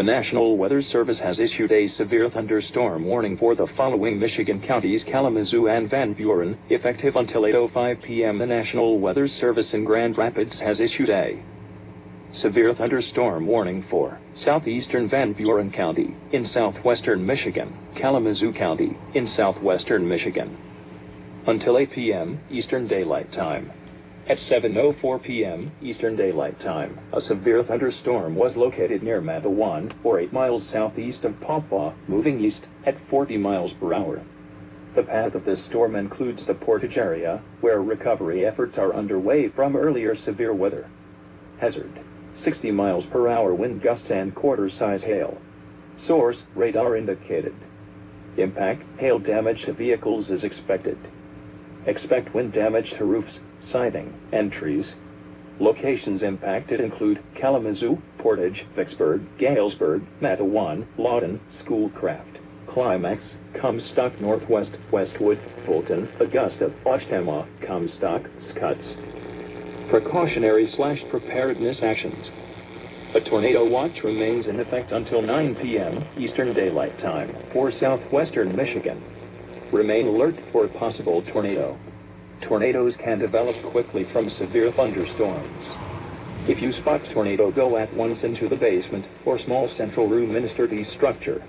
National Weather Service has issued a severe thunderstorm warning for the following Michigan counties: Kalamazoo and Van Buren, effective until 8:05 p.m. The National Weather Service in Grand Rapids has issued a severe thunderstorm warning for southeastern Van Buren County, in southwestern Michigan, Kalamazoo County, in southwestern Michigan, until 8 p.m. Eastern Daylight Time. At 7:04 p.m. Eastern Daylight Time, a severe thunderstorm was located near Matawan, or 8 miles southeast of Papaw, moving east at 40 miles per hour. The path of this storm includes the Portage area, where recovery efforts are underway from earlier severe weather. Hazard: 60 miles per hour wind gusts and quarter-size hail. Source: radar indicated. Impact: hail damage to vehicles is expected. Expect wind damage to roofs, siding, and trees. Locations impacted include Kalamazoo, Portage, Vicksburg, Galesburg, Matawan, Lawton, Schoolcraft, Climax, Comstock Northwest, Westwood, Fulton, Augusta, Washtenaw, Comstock, Scutts. Precautionary/preparedness actions. A tornado watch remains in effect until 9 p.m. Eastern Daylight Time for southwestern Michigan. Remain alert for a possible tornado. Tornadoes can develop quickly from severe thunderstorms. If you spot tornado, go at once into the basement or small central room in a sturdy structure.